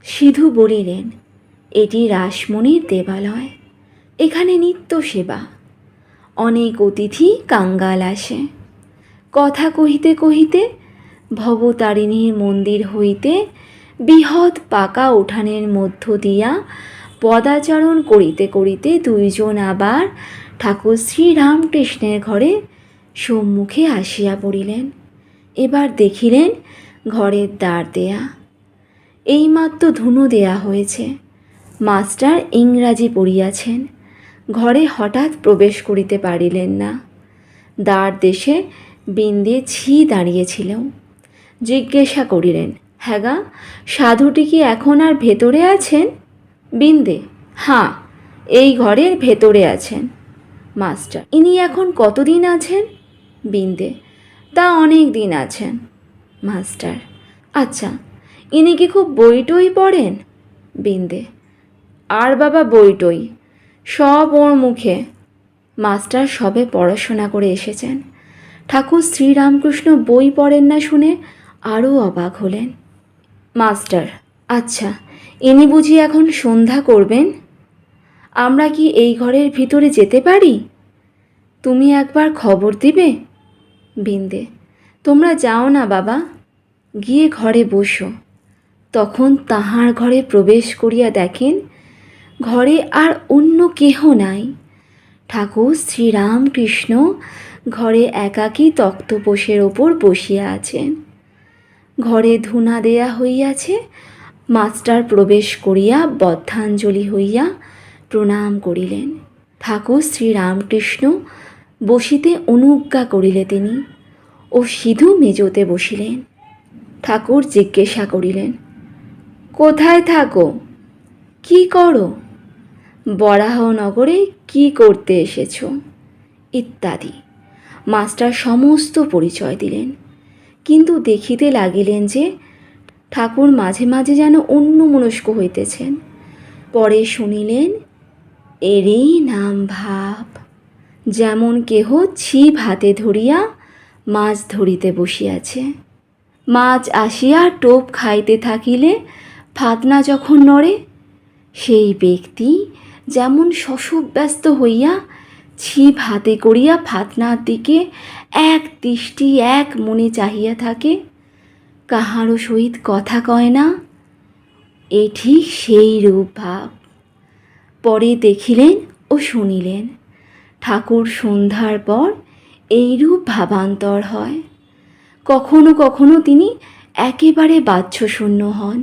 সিধু বলিলেন, এটি রাসমণির দেবালয়, এখানে নিত্য সেবা। অনেক অতিথি কাঙ্গাল আসে। কথা কহিতে কহিতে ভবতারিণীর মন্দির হইতে বৃহৎ পাকা উঠানের মধ্য দিয়া পদাচারণ করিতে করিতে দুইজন আবার ঠাকুর শ্রীরামকৃষ্ণের ঘরে সম্মুখে আসিয়া পড়িলেন। এবার দেখিলেন ঘরের দ্বার দেয়া, এইমাত্র ধুনো দেয়া হয়েছে। মাস্টার ইংরাজি পড়িয়াছেন। ঘরে হঠাৎ প্রবেশ করিতে পারিলেন না। দ্বার দেশে বিন্দে ছি দাঁড়িয়েছিল। জিজ্ঞাসা করিলেন, হ্যাঁ গা, সাধুটি কি এখন আর ভেতরে আছেন? বিন্দে, হাঁ, এই ঘরের ভেতরে আছেন। মাস্টার, ইনি এখন কতদিন আছেন? বিন্দে, তা অনেক দিন আছেন। মাস্টার, আচ্ছা, ইনি কি খুব বইটই পড়েন? বিন্দে, আর বাবা বইটই, সব ওর মুখে। মাস্টার সবে পড়াশোনা করে এসেছেন। ঠাকুর শ্রীরামকৃষ্ণ বই পড়েন না শুনে আরও অবাক হলেন। মাস্টার, আচ্ছা, ইনি বুঝি এখন সন্ধ্যা করবেন? আমরা কি এই ঘরের ভিতরে যেতে পারি? তুমি একবার খবর দিবে? বিন্দে, তোমরা যাও না বাবা, গিয়ে ঘরে বসো। তখন তাহার ঘরে প্রবেশ করিয়া দেখেন ঘরে আর অন্য কেহ নাই। ঠাকুর শ্রীরামকৃষ্ণ ঘরে একাকী তক্তপোষের ওপর বসিয়া আছেন। ঘরে ধূনা দেয়া হইয়াছে। মাস্টার প্রবেশ করিয়া বদ্ধাঞ্জলি হইয়া প্রণাম করিলেন। ঠাকুর শ্রীরামকৃষ্ণ বসিতে অনুজ্ঞা করিলে তিনি, ও সিধু মেজোতে বসিলেন। ঠাকুর জিজ্ঞাসা করিলেন, কোথায় থাকো, কি করো, বরাহনগরে কি করতে এসেছ, ইত্যাদি। মাস্টার সমস্ত পরিচয় দিলেন, কিন্তু দেখিতে লাগিলেন যে ঠাকুর মাঝে মাঝে যেন অন্যমনস্ক হইতেছেন। পরে শুনিলেন, এরই নাম ভাব। যেমন কেহ ছিপ হাতে ধরিয়া মাছ ধরিতে বসিয়াছে। মাছ আসিয়া টোপ খাইতে থাকিলে ফাতনা যখন নড়ে, সেই ব্যক্তি যেমন শশব্যস্ত হইয়া ছিপ হাতে করিয়া ফাতনার দিকে এক দৃষ্টি এক মনে চাহিয়া থাকে, কাহারও সহিত কথা কয় না, এ ঠিক সেই রূপ ভাব। পরে দেখিলেন ও শুনিলেন ঠাকুর সন্ধ্যার পর এইরূপ ভাবান্তর হয়। কখনো কখনো তিনি একেবারে বাহ্যশূন্য হন।